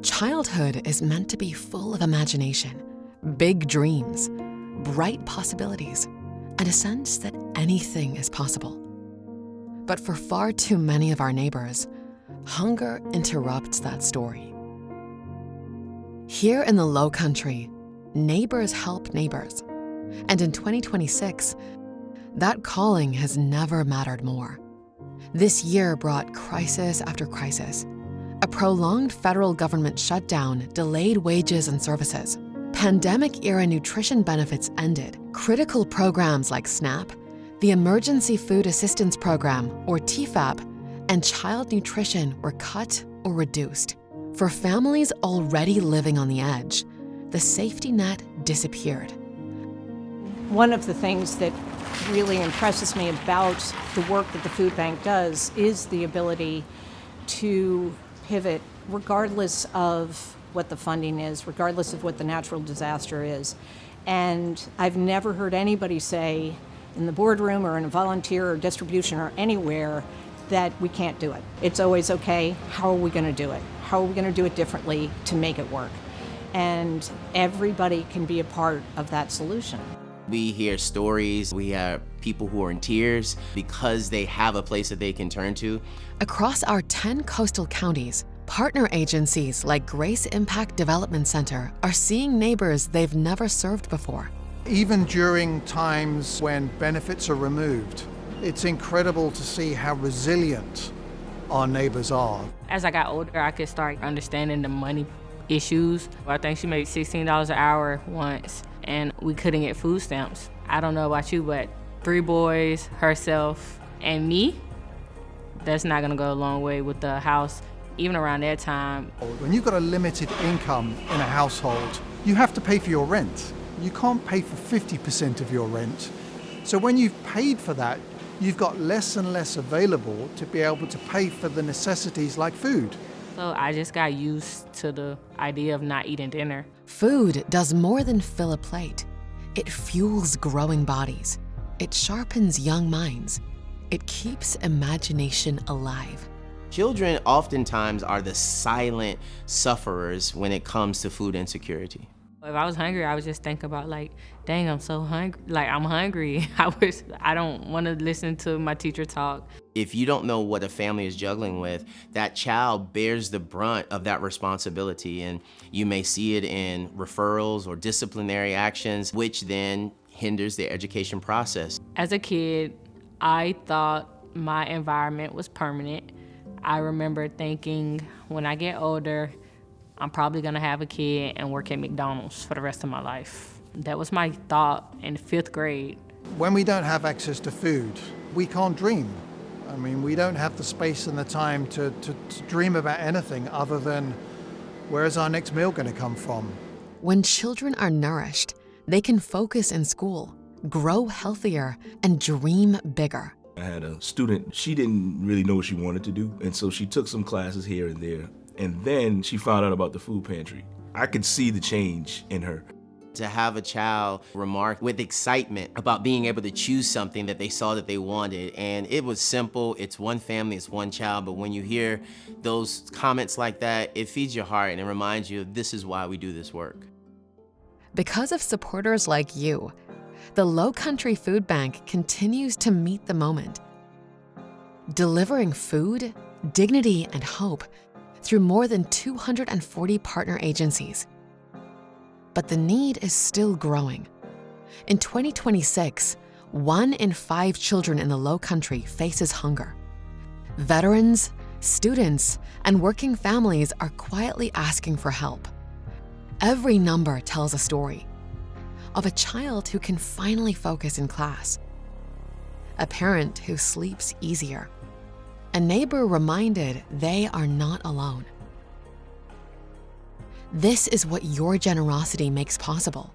Childhood is meant to be full of imagination, big dreams, bright possibilities, and a sense that anything is possible. But for far too many of our neighbors, hunger interrupts that story. Here in the Lowcountry, neighbors help neighbors. And in 2026, that calling has never mattered more. This year brought crisis after crisis. A prolonged federal government shutdown delayed wages and services. Pandemic-era nutrition benefits ended. Critical programs like SNAP, the Emergency Food Assistance Program, or TFAP, and child nutrition were cut or reduced. For families already living on the edge, the safety net disappeared. One of the things that really impresses me about the work that the food bank does is the ability to pivot regardless of what the funding is, regardless of what the natural disaster is. And I've never heard anybody say in the boardroom or in a volunteer or distribution or anywhere that we can't do it. It's always okay, how are we gonna do it? How are we gonna do it differently to make it work? And everybody can be a part of that solution. We hear stories, we have people who are in tears because they have a place that they can turn to. Across our 10 coastal counties, partner agencies like Grace Impact Development Center are seeing neighbors they've never served before. Even during times when benefits are removed, it's incredible to see how resilient our neighbors are. As I got older, I could start understanding the money issues. I think she made $16 an hour once, and we couldn't get food stamps. I don't know about you, but 3 boys, herself, and me, that's not gonna go a long way with the house, even around that time. When you've got a limited income in a household, you have to pay for your rent. You can't pay for 50% of your rent. So when you've paid for that, you've got less and less available to be able to pay for the necessities like food. So I just got used to the idea of not eating dinner. Food does more than fill a plate. It fuels growing bodies. It sharpens young minds. It keeps imagination alive. Children oftentimes are the silent sufferers when it comes to food insecurity. If I was hungry, I would just think about like, dang, I'm so hungry. Like, I'm hungry. I don't want to listen to my teacher talk. If you don't know what a family is juggling with, that child bears the brunt of that responsibility, and you may see it in referrals or disciplinary actions, which then hinders the education process. As a kid, I thought my environment was permanent. I remember thinking, when I get older, I'm probably gonna have a kid and work at McDonald's for the rest of my life. That was my thought in 5th grade. When we don't have access to food, we can't dream. I mean, we don't have the space and the time to dream about anything other than where's our next meal gonna come from? When children are nourished, they can focus in school, grow healthier, and dream bigger. I had a student, she didn't really know what she wanted to do, and so she took some classes here and there, and then she found out about the food pantry. I could see the change in her. To have a child remark with excitement about being able to choose something that they saw that they wanted, and it was simple, it's one family, it's one child, but when you hear those comments like that, it feeds your heart and it reminds you this is why we do this work. Because of supporters like you, the Lowcountry Food Bank continues to meet the moment, delivering food, dignity, and hope through more than 240 partner agencies. But the need is still growing. In 2026, 1 in 5 children in the Lowcountry faces hunger. Veterans, students, and working families are quietly asking for help. Every number tells a story of a child who can finally focus in class, a parent who sleeps easier, a neighbor reminded they are not alone. This is what your generosity makes possible.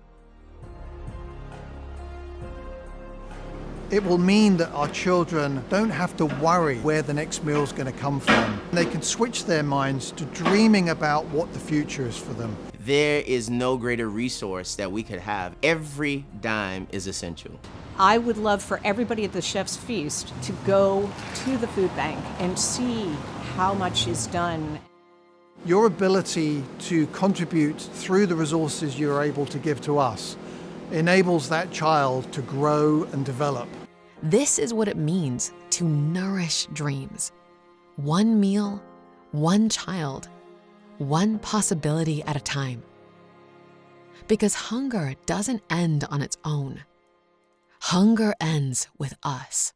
It will mean that our children don't have to worry where the next meal's going to come from. They can switch their minds to dreaming about what the future is for them. there is no greater resource that we could have. Every dime is essential. I would love for everybody at the Chef's Feast to go to the food bank and see how much is done. Your ability to contribute through the resources you're able to give to us enables that child to grow and develop. This is what it means to nourish dreams. One meal, one child, one possibility at a time. Because hunger doesn't end on its own. Hunger ends with us.